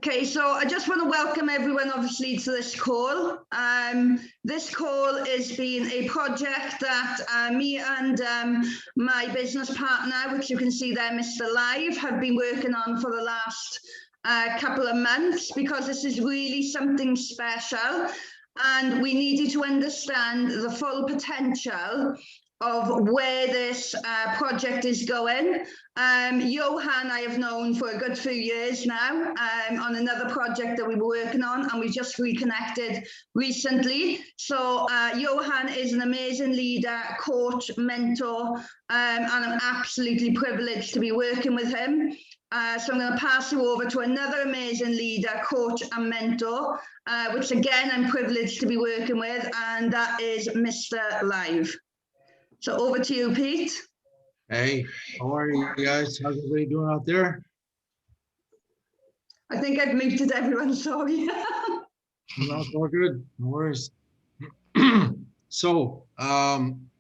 Okay, so I just want to welcome everyone, obviously, to this call. This call is being a project that me and my business partner, which you can see there, Mr. Live, have been working on for the last couple of months, because this is really something special and we need you to understand the full potential of where this project is going. Johan I have known for a good few years now on another project that we were working on, and we just reconnected recently. So Johan is an amazing leader, coach, mentor, and I'm absolutely privileged to be working with him. So I'm going to pass you over to another amazing leader, coach and mentor, which again I'm privileged to be working with, and that is Mr. Live. So over to you, Pete. Hey, how are you guys? How's everybody doing out there? I think I've muted everyone, sorry. No, it's all good, no worries. So,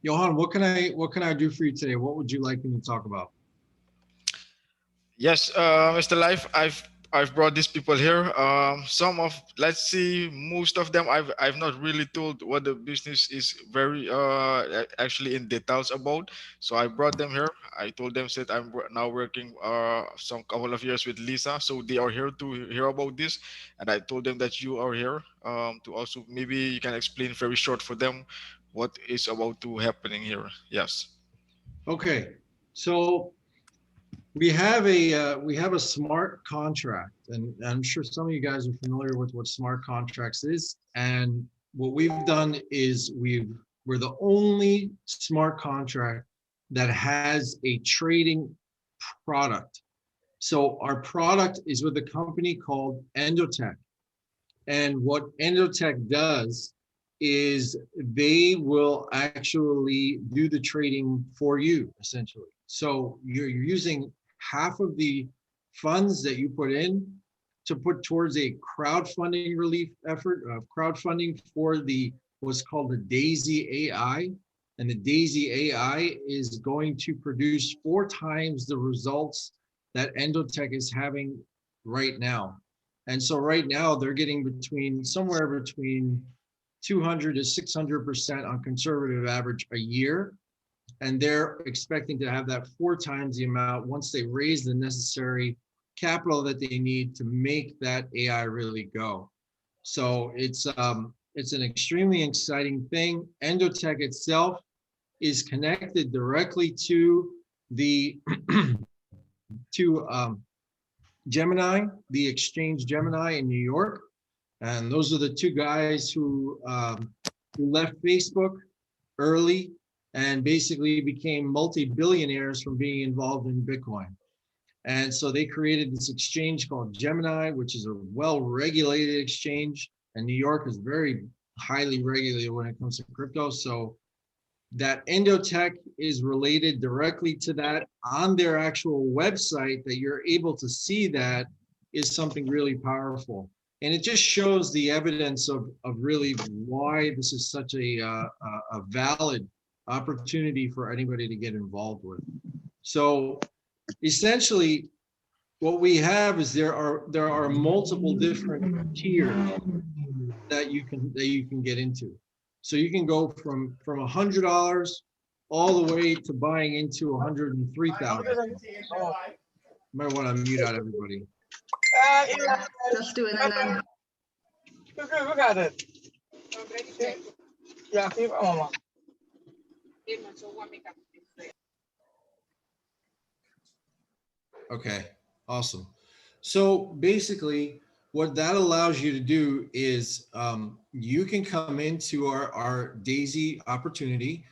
Johan, what can I do for you today? What would you like me to talk about? Yes, Mr. Life, I've brought these people here. Some of, let's see, most of them I've not really told what the business is very actually in details about. So I brought them here. I told them that I'm now working some couple of years with Lisa, so they are here to hear about this. And I told them that you are here to also, maybe you can explain very short for them what is about to happening here. Yes. Okay, so we have a smart contract, and I'm sure some of you guys are familiar with what smart contracts is. And what we've done is we're the only smart contract that has a trading product. So our product is with a company called Endotech. And what Endotech does is they will actually do the trading for you, essentially. So you're using half of the funds that you put in to put towards a crowdfunding relief effort, crowdfunding for what's called the D.AI.SY AI. And the D.AI.SY AI is going to produce 4 times the results that Endotech is having right now. And so right now they're getting somewhere between 200 to 600% on conservative average a year. And they're expecting to have that 4 times the amount once they raise the necessary capital that they need to make that AI really go. So it's an extremely exciting thing. Endotech itself is connected directly to the Gemini, the exchange Gemini in New York. And those are the 2 guys who left Facebook early and basically became multi-billionaires from being involved in Bitcoin. And so they created this exchange called Gemini, which is a well-regulated exchange. And New York is very highly regulated when it comes to crypto. So that Endotech is related directly to that on their actual website, that you're able to see that is something really powerful. And it just shows the evidence of really why this is such a valid opportunity for anybody to get involved with. So essentially what we have is there are multiple different tiers that you can get into. So you can go from $100 all the way to buying into 103,000. Might want to mute out everybody. Just doing it now. We got it. Yeah, keep on. Okay, awesome. So basically what that allows you to do is you can come into our DAISY opportunity,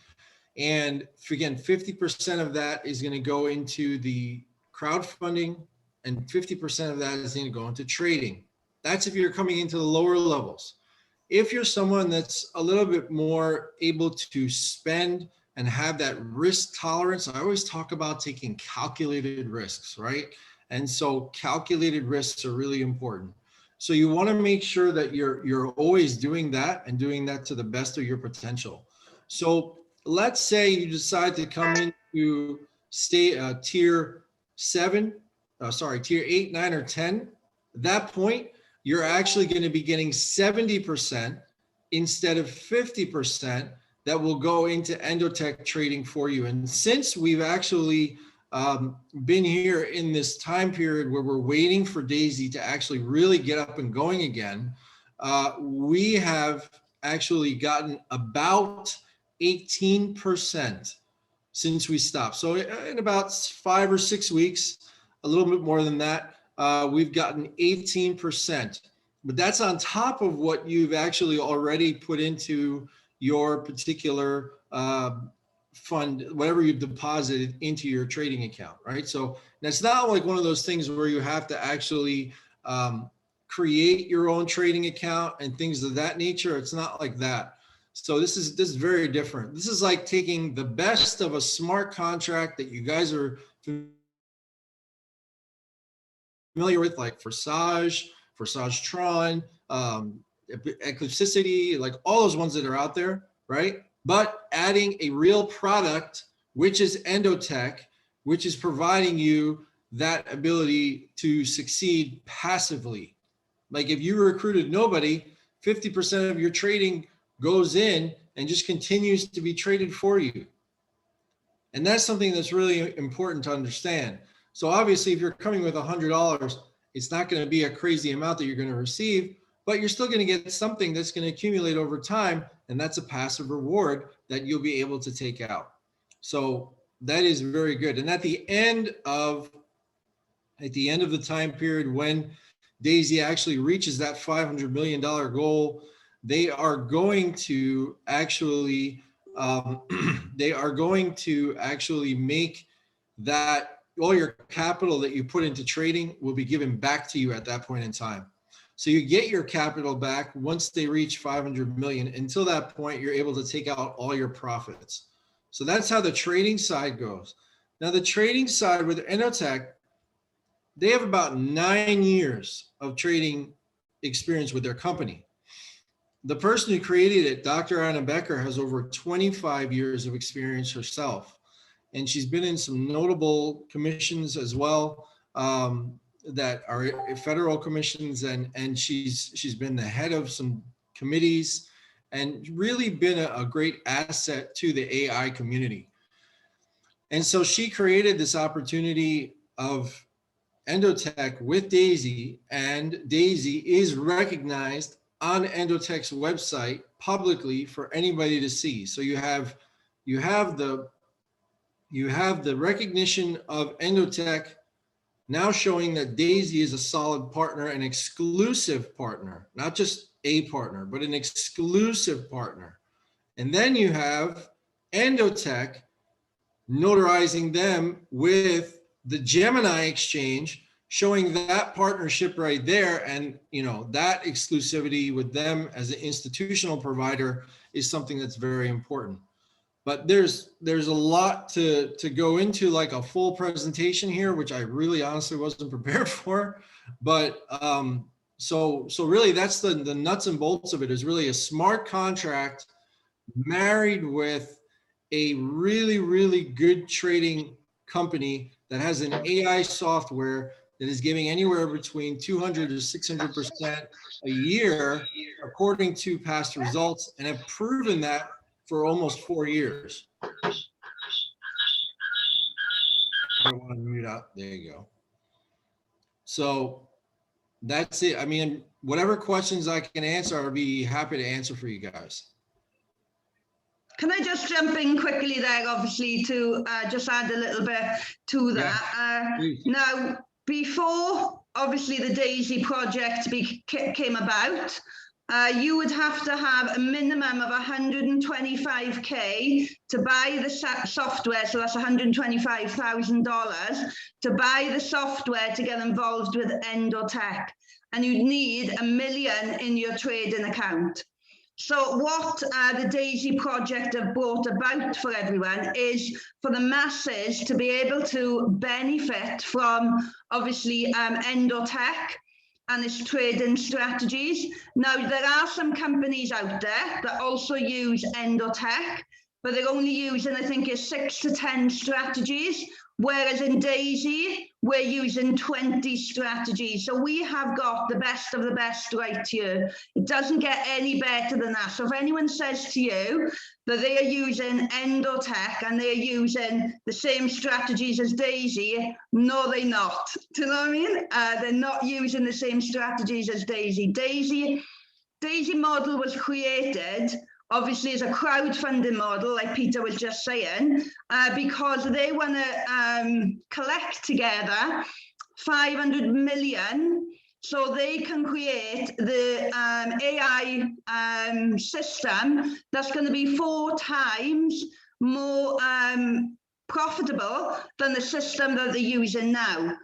and again, 50% of that is going to go into the crowdfunding and 50% of that is going to go into trading. That's if you're coming into the lower levels. If you're someone that's a little bit more able to spend and have that risk tolerance, I always talk about taking calculated risks, right? And so calculated risks are really important. So you want to make sure that you're always doing that and doing that to the best of your potential. So let's say you decide to come into tier 8, 9, or 10. At that point, you're actually going to be getting 70% instead of 50% that will go into Endotech trading for you. And since we've actually been here in this time period where we're waiting for DAISY to actually really get up and going again, we have actually gotten about 18% since we stopped. So in about 5 or 6 weeks, a little bit more than that, we've gotten 18%. But that's on top of what you've actually already put into your particular fund, whatever you've deposited into your trading account, right? So that's not like one of those things where you have to actually create your own trading account and things of that nature. It's not like that. So this is very different. This is like taking the best of a smart contract that you guys are familiar with, like Forsage Tron, Eclipsicity, like all those ones that are out there, right? But adding a real product, which is Endotech, which is providing you that ability to succeed passively. Like if you recruited nobody, 50% of your trading goes in and just continues to be traded for you. And that's something that's really important to understand. So obviously, if you're coming with $100, it's not going to be a crazy amount that you're going to receive, but you're still going to get something that's going to accumulate over time. And that's a passive reward that you'll be able to take out. So that is very good. And at the end of the time period when DAISY actually reaches that $500 million goal, they are going to actually make that all your capital that you put into trading will be given back to you at that point in time. So you get your capital back once they reach 500 million. Until that point, you're able to take out all your profits. So that's how the trading side goes. Now the trading side with Endotech, they have about 9 years of trading experience with their company. The person who created it, Dr. Anna Becker, has over 25 years of experience herself. And she's been in some notable commissions as well, that are federal commissions, and she's been the head of some committees and really been a great asset to the AI community. And so she created this opportunity of Endotech with DAISY, and DAISY is recognized on Endotech's website publicly for anybody to see. So you have the recognition of Endotech now showing that DAISY is a solid partner, an exclusive partner, not just a partner, but an exclusive partner. And then you have Endotech notarizing them with the Gemini exchange, showing that partnership right there. And that exclusivity with them as an institutional provider is something that's very important. But there's a lot to go into, like a full presentation here, which I really honestly wasn't prepared for. But so really that's the nuts and bolts of it, is really a smart contract married with a really, really good trading company that has an AI software that is giving anywhere between 200 to 600% a year, according to past results, and have proven that for almost 4 years. I don't want to mute up. There you go. So that's it. I mean, whatever questions I can answer, I'll be happy to answer for you guys. Can I just jump in quickly there, obviously, to just add a little bit to that? Now, before, obviously, the DAISY project came about, you would have to have a minimum of 125K to buy the software, so that's $125,000, to buy the software to get involved with Endotech. And you'd need $1 million in your trading account. So what the DAISY project have brought about for everyone is for the masses to be able to benefit from, obviously, Endotech and its trading strategies. Now, there are some companies out there that also use Endotech, but they're only using, I think, 6 to 10 strategies, Whereas in D.AI.SY, we're using 20 strategies. So we have got the best of the best right here. It doesn't get any better than that. So if anyone says to you that they are using Endotech and they're using the same strategies as D.AI.SY, no, they're not. Do you know what I mean? They're not using the same strategies as D.AI.SY. D.AI.SY model was created obviously as a crowdfunding model, like Peter was just saying, because they want to collect together 500 million so they can create the AI system that's going to be 4 times more profitable than the system that they're using now.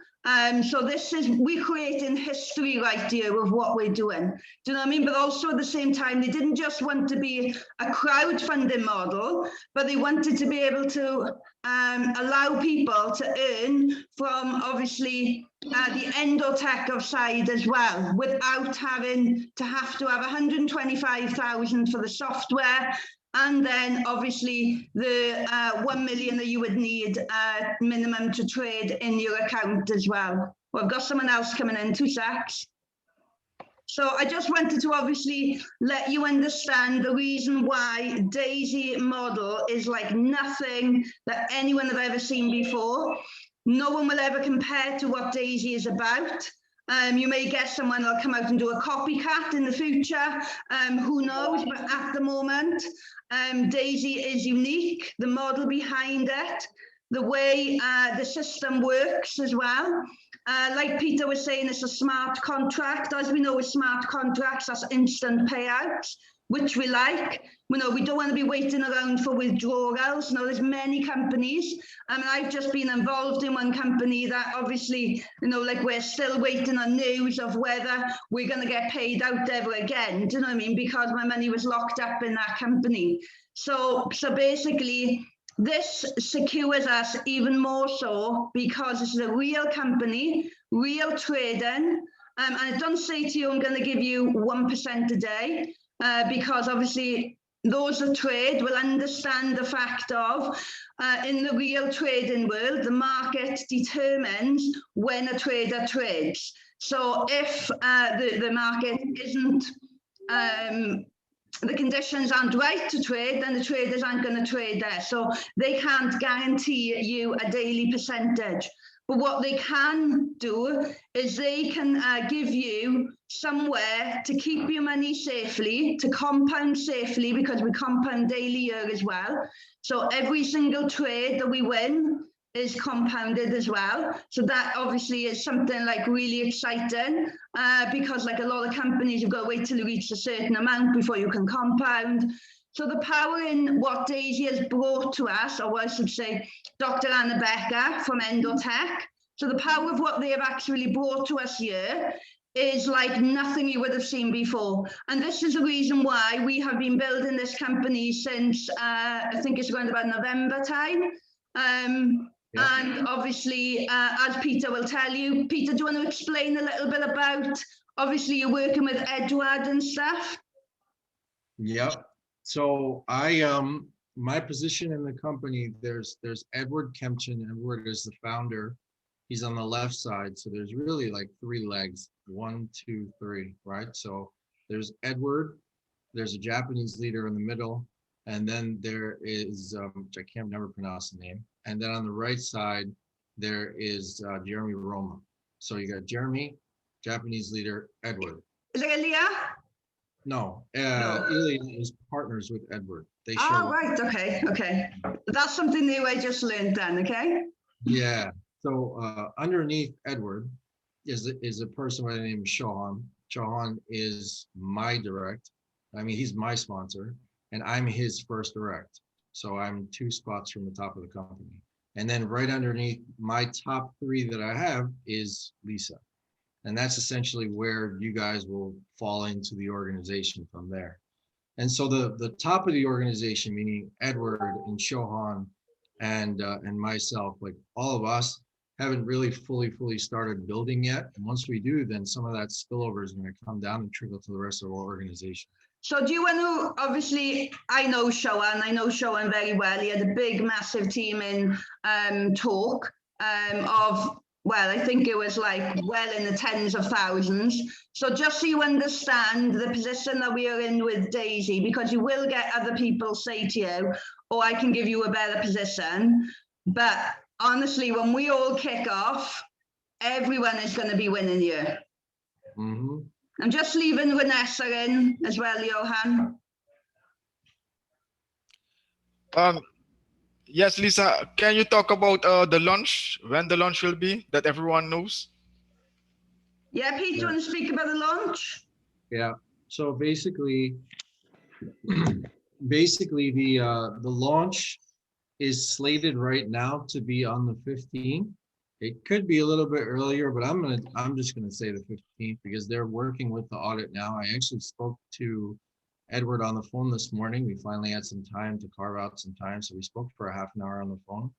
So we're creating history right here of what we're doing. Do you know what I mean? But also at the same time, they didn't just want to be a crowdfunding model, but they wanted to be able to allow people to earn from obviously the Endotech of side as well, without having to have 125,000 for the software. And then obviously the 1 million that you would need minimum to trade in your account as well. Well, I've got someone else coming in, 2 secs. So I just wanted to obviously let you understand the reason why D.AI.SY model is like nothing that anyone have ever seen before. No one will ever compare to what D.AI.SY is about. You may guess someone will come out and do a copycat in the future. Who knows? But at the moment, D.AI.SY is unique. The model behind it, the way the system works as well. Like Peter was saying, it's a smart contract. As we know with smart contracts, that's instant payouts, which we like. We don't want to be waiting around for withdrawals. There's many companies. I've just been involved in one company that obviously, like we're still waiting on news of whether we're going to get paid out ever again. Do you know what I mean? Because my money was locked up in that company. So basically, this secures us even more so because this is a real company, real trading. And it doesn't say to you, I'm going to give you 1% a day. Because obviously those that trade will understand the fact of in the real trading world, the market determines when a trader trades. So if the market isn't, the conditions aren't right to trade, then the traders aren't going to trade there. So they can't guarantee you a daily percentage. But what they can do is they can give you somewhere to keep your money safely, to compound safely, because we compound daily here as well. So every single trade that we win is compounded as well. So that obviously is something like really exciting because like a lot of companies, you've got to wait till you reach a certain amount before you can compound. So the power in what D.AI.SY has brought to us, or I should say, Dr. Anna Becker from Endotech. So the power of what they have actually brought to us here is like nothing you would have seen before. And this is the reason why we have been building this company since, I think it's around about November time. And obviously, as Peter will tell you, Peter, do you want to explain a little bit about, obviously you're working with Edward and stuff? Yep. So my position in the company, there's Edward Kempchin. Edward is the founder. He's on the left side. So there's really like 3 legs, 1, 2, 3, right? So there's Edward, there's a Japanese leader in the middle, and then there is, which I can't never pronounce the name. And then on the right side, there is Jeremy Roma. So you got Jeremy, Japanese leader, Edward. Is it Ilya? No, Ilya is partners with Edward. They share. Oh, right. Okay. That's something new I just learned then. Okay. Yeah. So underneath Edward is a person by the name of Chauhan. Chauhan is my direct. I mean, he's my sponsor, and I'm his first direct. So I'm 2 spots from the top of the company. And then right underneath my top 3 that I have is Lisa. And that's essentially where you guys will fall into the organization from there. And so the top of the organization, meaning Edward and Chauhan and myself, like all of us, haven't really fully started building yet. And once we do, then some of that spillover is going to come down and trickle to the rest of our organization. So do you want to, obviously, I know Chauhan very well. He had a big, massive team in Talk. of, well, I think it was like well in the tens of thousands. So just so you understand the position that we are in with Daisy, because you will get other people say to you, oh, I can give you a better position. But honestly, when we all kick off, everyone is going to be winning here. Mm-hmm. I'm just leaving Vanessa in as well, Johan. Yes, Lisa, can you talk about the launch, when the launch will be, that everyone knows? Yeah, Pete, do you want to speak about the launch? Yeah. So basically the launch is slated right now to be on the 15th. It could be a little bit earlier, but I'm just gonna say the 15th because they're working with the audit now. I actually spoke to Edward on the phone this morning. We finally had some time to carve out some time, so we spoke for a half an hour on the phone.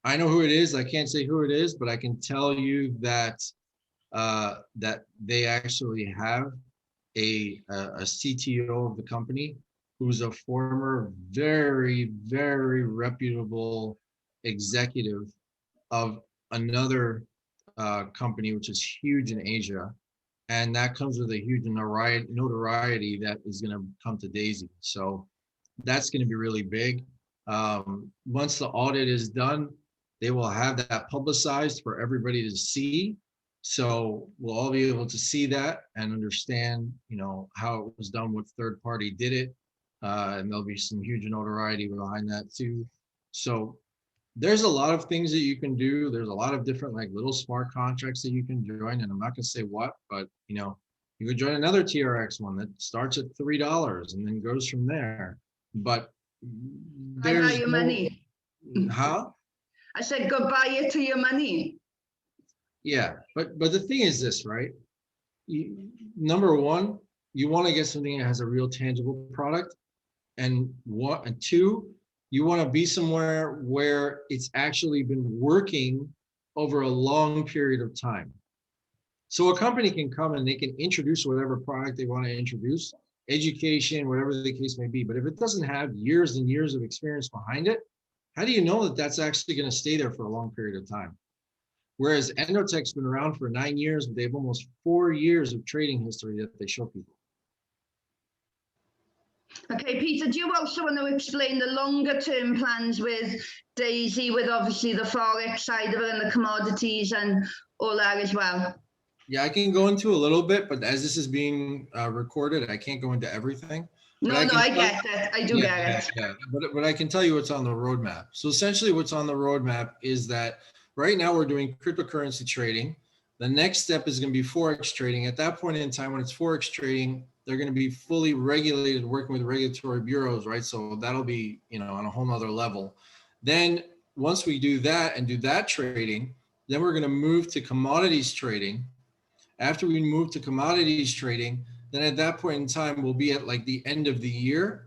I know who it is. I can't say who it is, but I can tell you that that they actually have a CTO of the company who's a former very reputable executive of another company which is huge in Asia, and that comes with a huge notoriety that is going to come to Daisy. So that's going to be really big. Once the audit is done, they will have that publicized for everybody to see. So we'll all be able to see that and understand, you know, how it was done, what third party did it. And there'll be some huge notoriety behind that too. So there's a lot of things that you can do. There's a lot of different like little smart contracts that you can join. And I'm not gonna say what, but you know, you could join another TRX one that starts at $3 and then goes from there. But I buy there's your no, money. how? I said goodbye to your money. Yeah, but the thing is this, right? Number one, you want to get something that has a real tangible product, and two, you want to be somewhere where it's actually been working over a long period of time. So a company can come and they can introduce whatever product they want to introduce, education, whatever the case may be. But if it doesn't have years and years of experience behind it, how do you know that that's actually going to stay there for a long period of time? Whereas Endotech's been around for 9 years, but they have almost 4 years of trading history that they show people. Okay, Peter, do you also want to explain the longer term plans with Daisy, with obviously the Forex side of it and the commodities and all that as well? Yeah, I can go into a little bit, but as this is being recorded, I can't go into everything. No, I get it. I do get it. Yeah, but I can tell you what's on the roadmap. So essentially what's on the roadmap is that right now we're doing cryptocurrency trading. The next step is going to be Forex trading. At that point in time, when it's Forex trading, they're going to be fully regulated, working with regulatory bureaus, right? So that'll be, you know, on a whole nother level. Then once we do that and do that trading, then we're going to move to commodities trading. After we move to commodities trading, then at that point in time, we'll be at like the end of the year.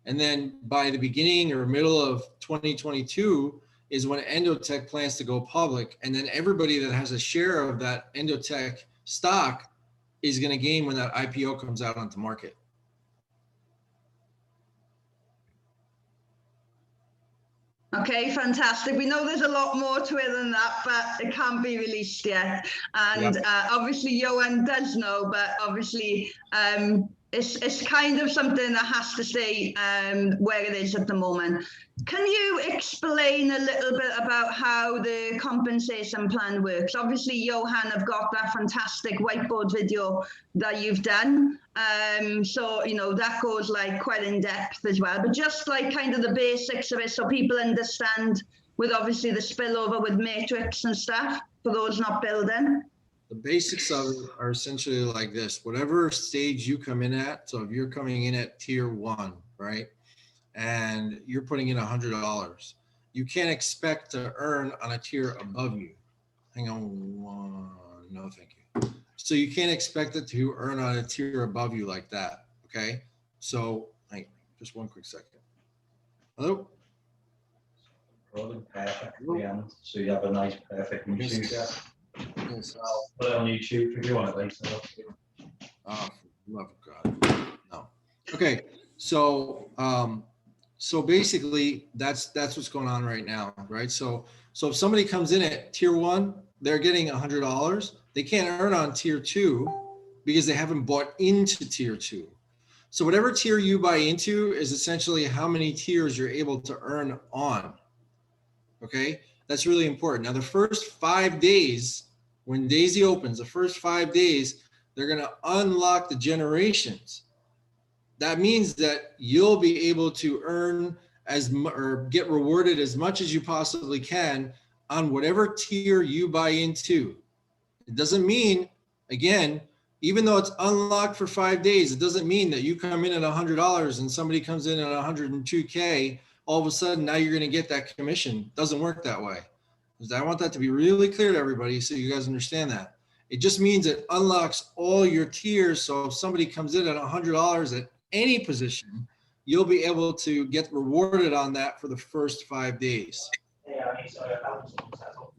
And then by the beginning or middle of 2022 is when Endotech plans to go public. And then everybody that has a share of that Endotech stock is going to gain when that IPO comes out onto market. Okay, fantastic. We know there's a lot more to it than that, but it can't be released yet. And obviously Johan does know, but obviously it's kind of something that has to stay where it is at the moment. Can you explain a little bit about how the compensation plan works? Obviously, Johan have got that fantastic whiteboard video that you've done. So, you know, that goes like quite in depth as well, but just like kind of the basics of it so people understand with obviously the spillover with matrix and stuff for those not building. The basics of it are essentially like this. Whatever stage you come in at, so if you're coming in at tier 1, right, and you're putting in $100, you can't expect to earn on a tier above you. Hang on, no, thank you. So you can't expect it to earn on a tier above you like that, okay? So, just one quick second. Hello? So you have a nice, perfect music. Yes. I'll put it on YouTube if you want it later. Oh, for the love of God. No. Okay. So, So basically, that's what's going on right now, right? So if somebody comes in at tier 1, they're getting $100. They can't earn on tier 2 because they haven't bought into tier 2. So whatever tier you buy into is essentially how many tiers you're able to earn on. Okay, that's really important. Now, the first 5 days, when D.AI.SY opens, the first 5 days, they're going to unlock the generations. That means that you'll be able to earn or get rewarded as much as you possibly can on whatever tier you buy into. It doesn't mean, again, even though it's unlocked for 5 days, it doesn't mean that you come in at $100 and somebody comes in at 102K, all of a sudden now you're going to get that commission. It doesn't work that way. I want that to be really clear to everybody so you guys understand that. It just means it unlocks all your tiers. So if somebody comes in at $100 at any position, you'll be able to get rewarded on that for the first 5 days. Does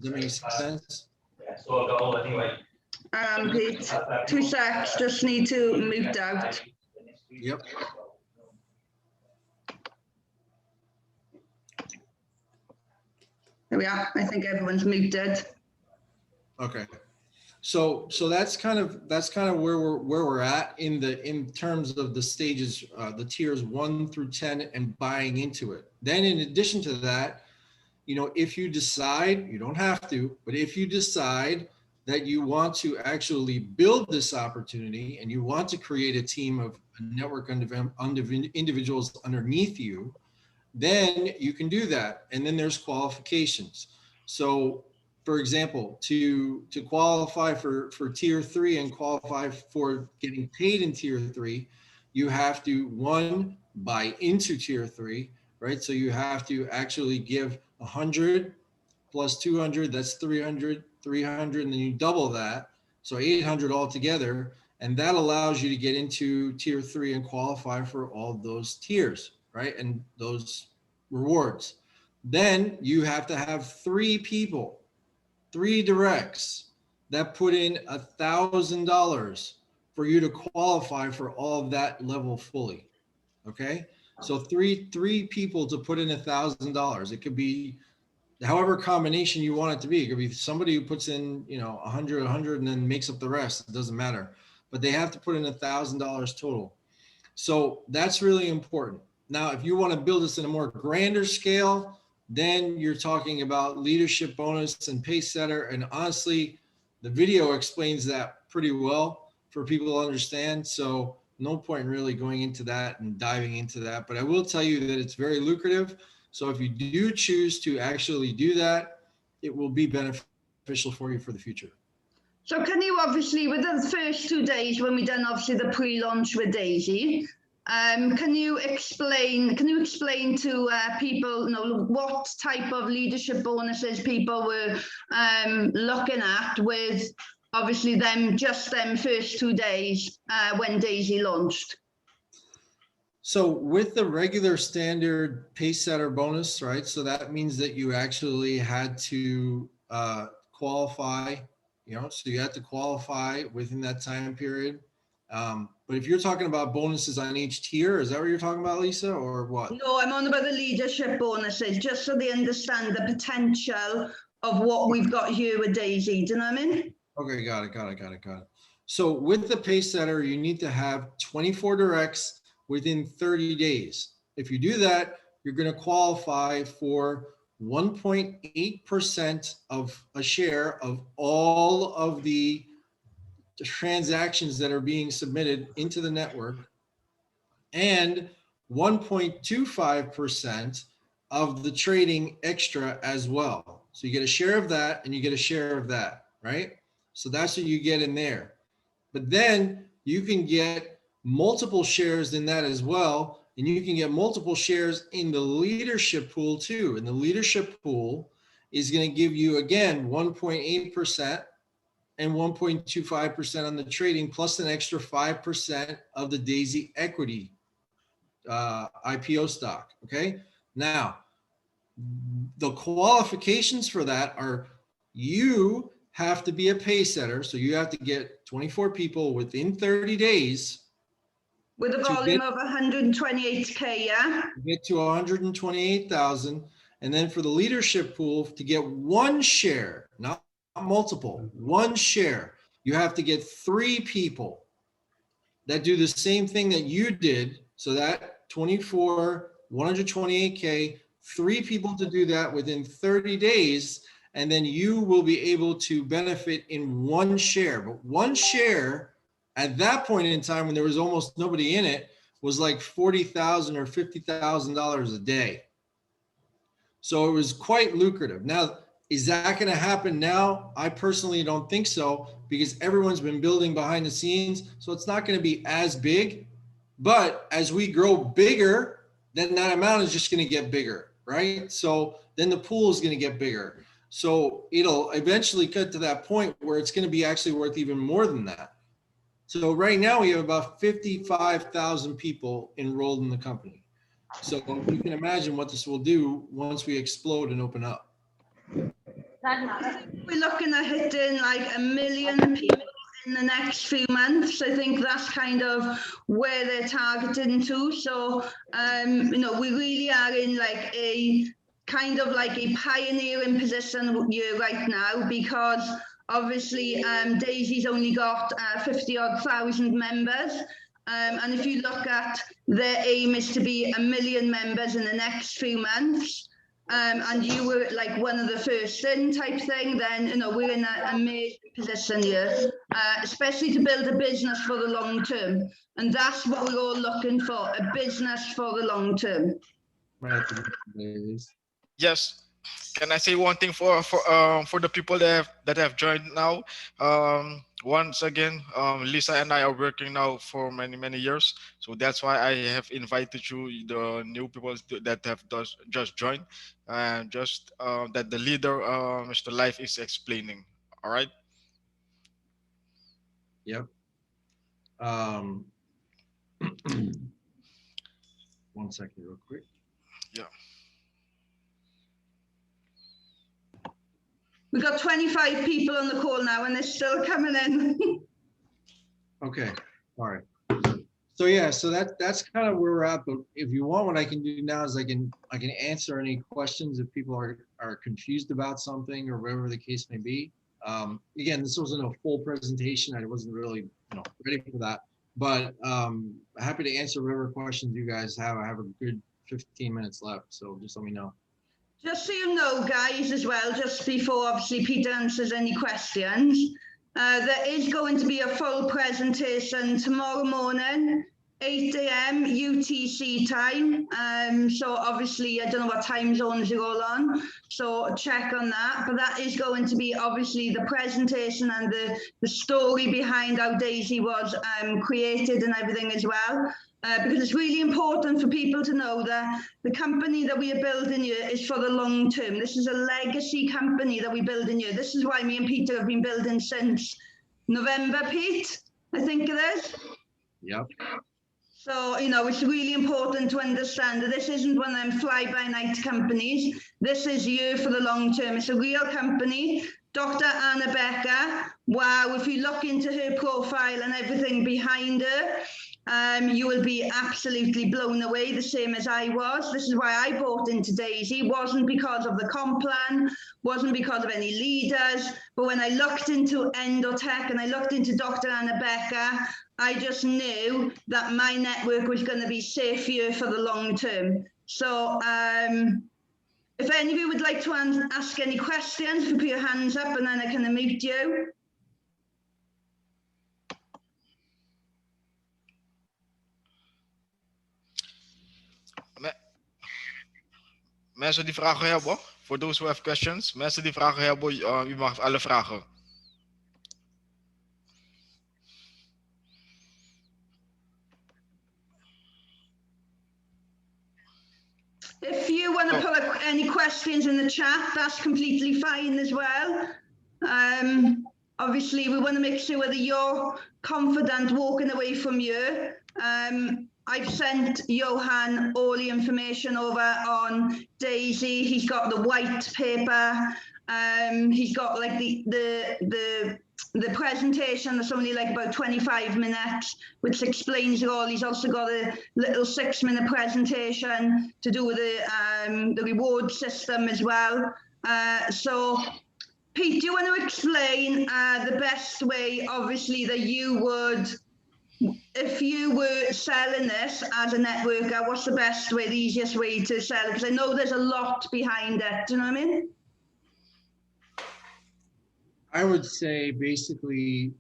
that make sense? Pete, 2 secs, just need to mute out. Yep. There we are. I think everyone's muted. Okay. So that's kind of where we're at in terms of the stages, the tiers 1 through 10 and buying into it. Then in addition to that, you know, if you decide, you don't have to, but if you decide that you want to actually build this opportunity and you want to create a team of a network of individuals underneath you, then you can do that. And then there's qualifications. So for example, to qualify for tier 3 and qualify for getting paid in tier 3, you have to, 1, buy into tier 3, right? So you have to actually give 100 plus 200, that's 300, and then you double that. So 800 altogether. And that allows you to get into tier 3 and qualify for all those tiers, right? And those rewards. Then you have to have 3 people, 3 directs that put in $1,000 for you to qualify for all of that level fully. Okay. So three people to put in $1,000. It could be however combination you want it to be. It could be somebody who puts in, you know, 100, and then makes up the rest. It doesn't matter, but they have to put in $1,000 total. So that's really important. Now, if you want to build this in a more grander scale, then you're talking about leadership bonus and pace setter. And honestly, the video explains that pretty well for people to understand. So no point in really going into that and diving into that. But I will tell you that it's very lucrative. So if you do choose to actually do that, it will be beneficial for you for the future. So can you obviously, with the first 2 days when we done obviously the pre-launch with D.AI.SY, can you explain to people, you know, what type of leadership bonuses people were looking at with obviously them first 2 days when D.AI.SY launched? So with the regular standard pace setter bonus, right? So that means that you actually had to qualify, you know, so you had to qualify within that time period. But if you're talking about bonuses on each tier, is that what you're talking about, Lisa, or what? No, I'm on about the leadership bonuses, just so they understand the potential of what we've got here with D.AI.SY. Do you know what I mean? Okay, got it. So with the pace setter, you need to have 24 directs within 30 days. If you do that, you're going to qualify for 1.8% of a share of all of the transactions that are being submitted into the network, and 1.25% of the trading extra as well. So you get a share of that and you get a share of that, right? So that's what you get in there. But then you can get multiple shares in that as well. And you can get multiple shares in the leadership pool too. And the leadership pool is going to give you, again, 1.8% and 1.25% on the trading, plus an extra 5% of the D.AI.SY equity IPO stock. Okay. Now, the qualifications for that are you have to be a pace setter. So you have to get 24 people within 30 days, With a to volume get- of 128K, yeah? get to 128,000. And then for the leadership pool to get one share, not multiple, one share, you have to get 3 people that do the same thing that you did. So that 128K, 3 people to do that within 30 days. And then you will be able to benefit in one share. But one share at that point in time, when there was almost nobody in it, was like $40,000 or $50,000 a day. So it was quite lucrative. Now, is that going to happen now? I personally don't think so, because everyone's been building behind the scenes. So it's not going to be as big. But as we grow bigger, then that amount is just going to get bigger, right? So then the pool is going to get bigger. So it'll eventually cut to that point where it's going to be actually worth even more than that. So right now we have about 55,000 people enrolled in the company. So you can imagine what this will do once we explode and open up. We're looking at hitting like 1 million people in the next few months. I think that's kind of where they're targeting to. So, you know, we really are in like a kind of like a pioneering position here right now, because obviously Daisy's only got 50-odd thousand members. And if you look at their aim is to be 1 million members in the next few months, and you were like one of the first in type thing, then, you know, we're in an amazing position here, especially to build a business for the long term. And that's what we're all looking for, a business for the long term. Right. Yes. Can I say one thing for the people that have joined now? Once again, Lisa and I are working now for many years, so that's why I have invited you, the new people that have just joined, and just that the leader, Mr. Life, is explaining. All right. Yep. 1 second, real quick. Yeah. We've got 25 people on the call now and they're still coming in. Okay, all right. So yeah, so that's kind of where we're at. But if you want, what I can do now is I can answer any questions if people are confused about something or whatever the case may be. Again, this wasn't a full presentation. I wasn't really ready for that. But happy to answer whatever questions you guys have. I have a good 15 minutes left, so just let me know. Just so you know, guys, as well, just before obviously Peter answers any questions, there is going to be a full presentation tomorrow morning, 8 a.m. UTC time. So obviously, I don't know what time zones you're all on, so check on that. But that is going to be obviously the presentation and the story behind how Daisy was created and everything as well. Because it's really important for people to know that the company that we are building here is for the long term. This is a legacy company that we're building here. This is why me and Peter have been building since November, Pete, I think it is. Yep. So, you know, it's really important to understand that this isn't one of them fly-by-night companies. This is here for the long term. It's a real company. Dr. Anna Becker, wow, if you look into her profile and everything behind her, you will be absolutely blown away, the same as I was. This is why I bought into Daisy. Wasn't because of the comp plan, wasn't because of any leaders, but when I looked into Endotech and I looked into Dr. Anna Becker, I just knew that my network was going to be safe here for the long term. So if any of you would like to ask any questions, put your hands up and then I can unmute you. Mensen die vragen hebben, for those who have questions, mensen die vragen hebben, u mag alle vragen. If you want to put any questions in the chat, that's completely fine as well. Obviously, we want to make sure that you're confident walking away from here. I've sent Johan all the information over on Daisy. He's got the white paper. He's got like the the presentation that's only like about 25 minutes, which explains it all. He's also got a little 6-minute presentation to do with the reward system as well. So Pete, do you want to explain the best way, obviously, that you would, if you were selling this as a networker, what's the best way, the easiest way to sell it? Because I know there's a lot behind it, do you know what I mean? I would say basically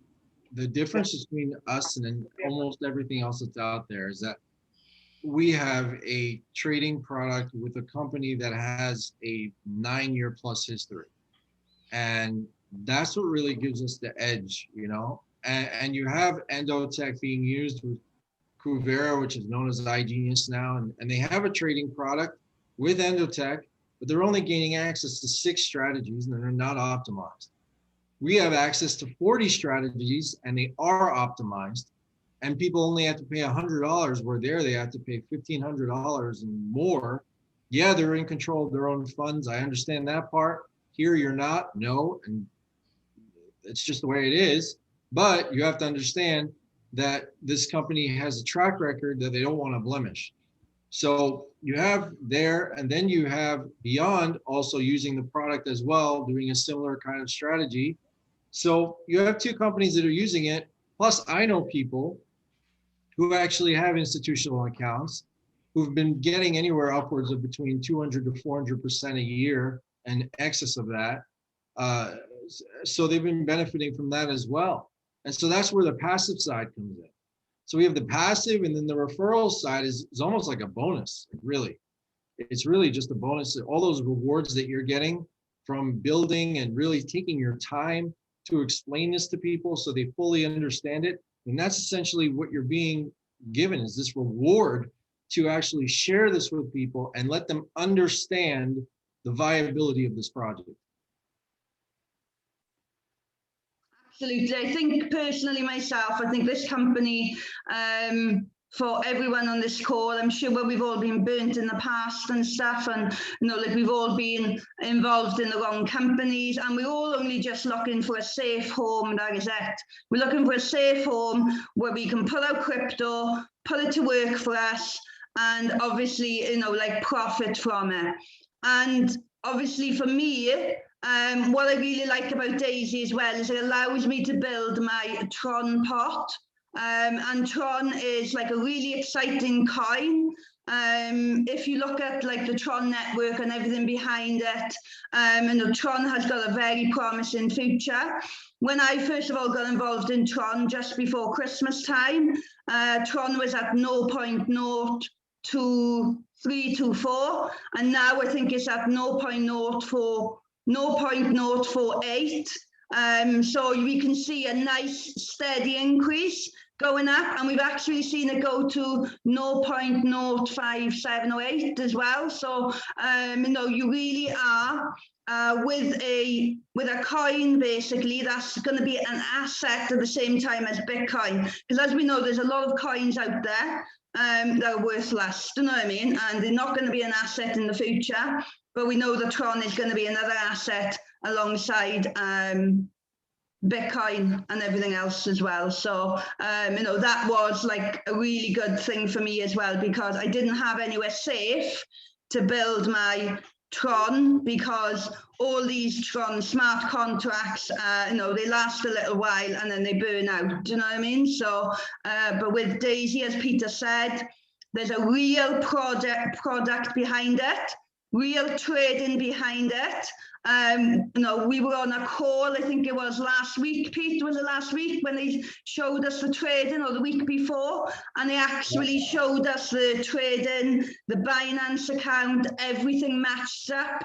the difference between us and then almost everything else that's out there is that we have a trading product with a company that has a 9-year plus history. And that's what really gives us the edge, you know? And you have Endotech being used with Kuvera, which is known as iGenius now, and they have a trading product with Endotech, but they're only gaining access to 6 strategies and they're not optimized. We have access to 40 strategies and they are optimized, and people only have to pay $100, where there they have to pay $1,500 and more. Yeah, they're in control of their own funds. I understand that part. Here you're not, no, and it's just the way it is. But you have to understand that this company has a track record that they don't want to blemish. So you have there, and then you have Beyond also using the product as well, doing a similar kind of strategy. So you have 2 companies that are using it. Plus, I know people who actually have institutional accounts who've been getting anywhere upwards of between 200 to 400% a year and excess of that. So they've been benefiting from that as well. And so that's where the passive side comes in. So we have the passive, and then the referral side is almost like a bonus, really. It's really just a bonus. All those rewards that you're getting from building and really taking your time to explain this to people so they fully understand it. And that's essentially what you're being given, is this reward to actually share this with people and let them understand the viability of this project. Absolutely. I think personally myself, I think this company, for everyone on this call, I'm sure we've all been burnt in the past and stuff, and you know, like we've all been involved in the wrong companies, and we're all only just looking for a safe home. That is it. We're looking for a safe home where we can pull out crypto, put it to work for us, and obviously, you know, like profit from it. And obviously for me, what I really like about D.AI.SY as well is it allows me to build my Tron pot. And Tron is like a really exciting coin. If you look at like the Tron network and everything behind it, and Tron has got a very promising future. When I first of all got involved in Tron just before Christmas time, Tron was at 0.02324, and now I think it's at 0.048. So we can see a nice steady increase going up, and we've actually seen it go to 0.05708 as well. So you know, you really are with a coin basically that's going to be an asset at the same time as Bitcoin, because as we know, there's a lot of coins out there that are worthless, do you know what I mean? And they're not going to be an asset in the future, but we know that Tron is going to be another asset alongside Bitcoin and everything else as well. So you know, that was like a really good thing for me as well, because I didn't have anywhere safe to build my Tron, because all these Tron smart contracts, you know, they last a little while and then they burn out, do you know what I mean? So but with D.AI.SY, as Peter said, there's a real product behind it, real trading behind it. You know, we were on a call, I think it was last week, Pete, was it last week, when they showed us the trading, or the week before, and they actually showed us the trading, the Binance account, everything matched up.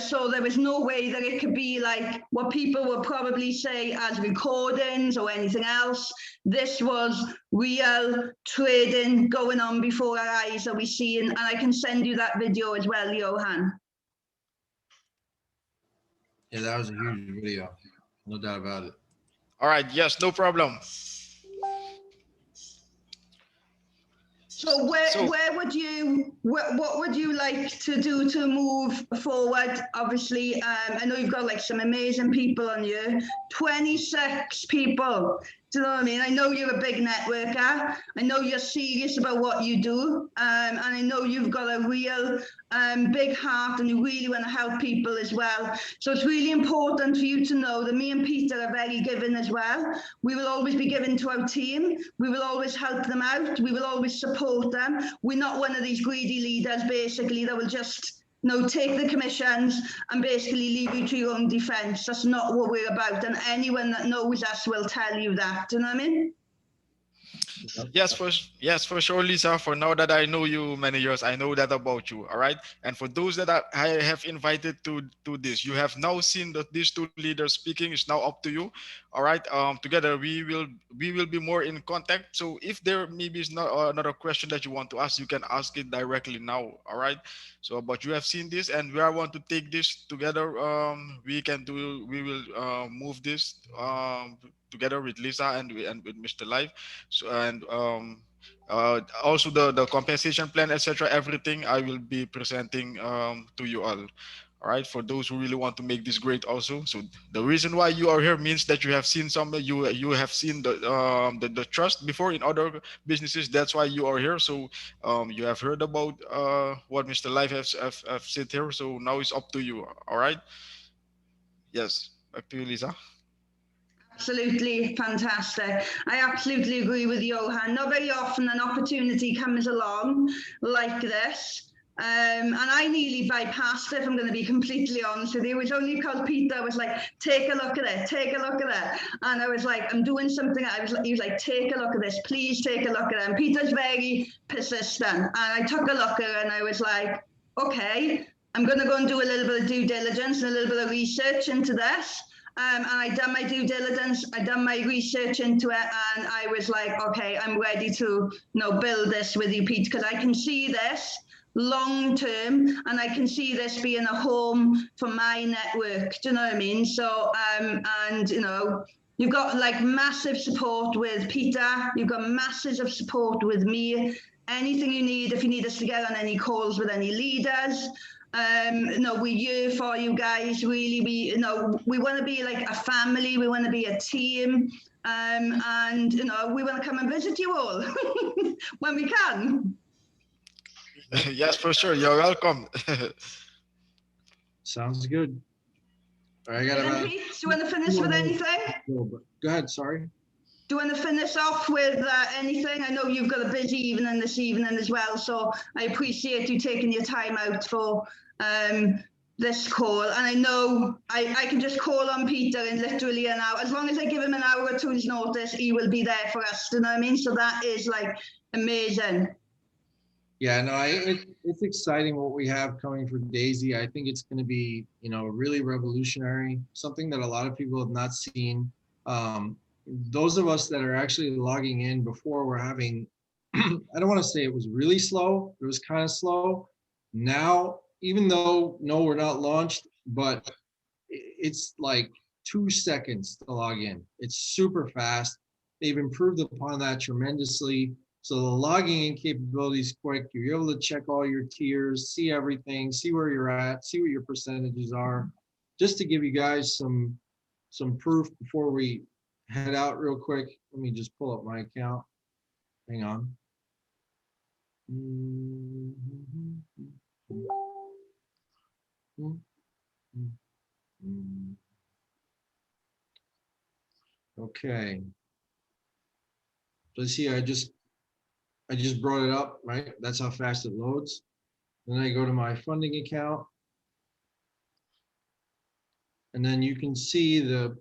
So there was no way that it could be like what people would probably say as recordings or anything else. This was real trading going on before our eyes that we see, and I can send you that video as well, Johan. Yeah, that was a huge video, no doubt about it. All right, yes, no problem. So where would you, what would you like to do to move forward? Obviously, I know you've got like some amazing people on you, 26 people. Do you know what I mean? I know you're a big networker. I know you're serious about what you do. And I know you've got a real big heart and you really want to help people as well. So it's really important for you to know that me and Peter are very giving as well. We will always be giving to our team. We will always help them out. We will always support them. We're not one of these greedy leaders, basically, that will just take the commissions and basically leave you to your own defense. That's not what we're about. And anyone that knows us will tell you that. Do you know what I mean? Yes, for sure, Lisa. For now that I know you many years, I know that about you. All right. And for those that I have invited to this, you have now seen that these two leaders speaking. Is now up to you. All right. Together we will be more in contact. So if there maybe is not another question that you want to ask, you can ask it directly now. All right. So, but you have seen this, and we are want to take this together. We will move this together with Lisa and with Mr. Live. So and also the compensation plan, etc. Everything I will be presenting to you all. All right, for those who really want to make this great also. So the reason why you are here means that you have seen you have seen the trust before in other businesses. That's why you are here. So you have heard about what Mr. Life have said here. So now it's up to you. All right. Yes. Back to you, Lisa. Absolutely fantastic. I absolutely agree with Johan. Not very often an opportunity comes along like this. And I nearly bypassed it, if I'm going to be completely honest with you. It was only because Peter was like, take a look at it, take a look at it. And I was like, I'm doing something. He was like, take a look at this, please take a look at it. And Peter's very persistent. And I took a look at it and I was like, okay, I'm going to go and do a little bit of due diligence and a little bit of research into this. And I done my due diligence, I done my research into it, and I was like, okay, I'm ready to build this with you, Pete, because I can see this long term, and I can see this being a home for my network. Do you know what I mean? So, and you've got like massive support with Peter, you've got masses of support with me. Anything you need, if you need us to get on any calls with any leaders. We're here for you guys. Really, we want to be like a family. We want to be a team, and we want to come and visit you all when we can. Yes, for sure. You're welcome. Sounds good. All right, Pete, do you want to finish with anything? Go ahead. Sorry. Do you want to finish off with anything? I know you've got a busy evening this evening as well, so I appreciate you taking your time out for this call. And I know I can just call on Peter in literally an hour. As long as I give him an hour or two's notice, he will be there for us. Do you know what I mean? So that is like amazing. Yeah, no, it's exciting what we have coming for D.AI.SY. I think it's going to be, really revolutionary, something that a lot of people have not seen. Those of us that are actually logging in before were having, I don't want to say it was really slow. It was kind of slow. Now, even though, no, we're not launched, but it's like 2 seconds to log in. It's super fast. They've improved upon that tremendously. So the logging in capability is quick. You're able to check all your tiers, see everything, see where you're at, see what your percentages are. Just to give you guys some proof before we head out real quick. Let me just pull up my account. Hang on. Okay. So see, I just brought it up, right? That's how fast it loads. Then I go to my funding account. And then you can see the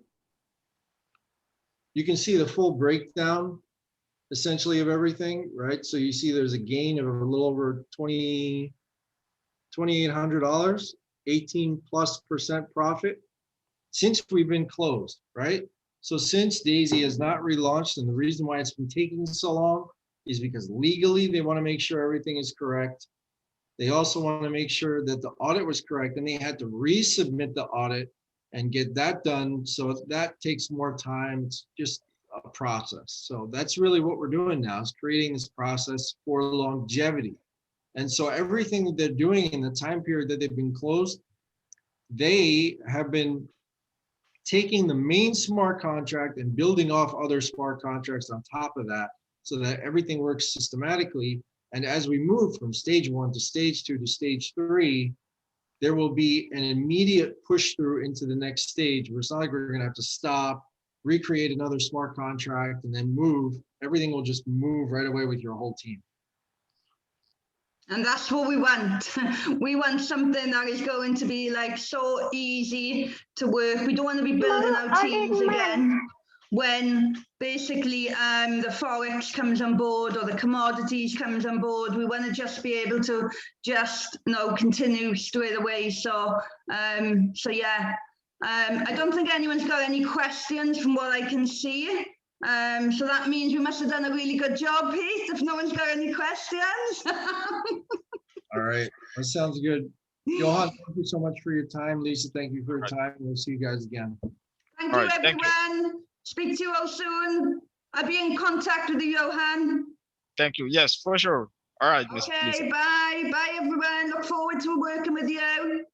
full breakdown essentially of everything, right? So you see there's a gain of a little over $2,800, 18+% profit since we've been closed, right? So since D.AI.SY has not relaunched, and the reason why it's been taking so long is because legally they want to make sure everything is correct. They also want to make sure that the audit was correct, and they had to resubmit the audit and get that done. So that takes more time. It's just a process. So that's really what we're doing now, is creating this process for longevity. And so everything that they're doing in the time period that they've been closed, they have been taking the main smart contract and building off other smart contracts on top of that, so that everything works systematically. And as we move from stage 1 to stage 2 to stage 3, there will be an immediate push through into the next stage, where it's not like we're going to have to stop, recreate another smart contract, and then move. Everything will just move right away with your whole team. And that's what we want. We want something that is going to be like so easy to work. We don't want to be building out teams again when basically the Forex comes on board or the commodities comes on board. We want to just be able to just continue straight away. So yeah, I don't think anyone's got any questions from what I can see. So that means we must have done a really good job, Pete, if no one's got any questions. All right, that sounds good. Johan, thank you so much for your time. Lisa, thank you for your time. We'll see you guys again. Thank All you, right, thank you. everyone. Speak to you all soon. I'll be in contact with you, Johan. Thank you. Yes, for sure. All right, Miss Okay, Lisa. bye. Bye, everyone. Look forward to working with you.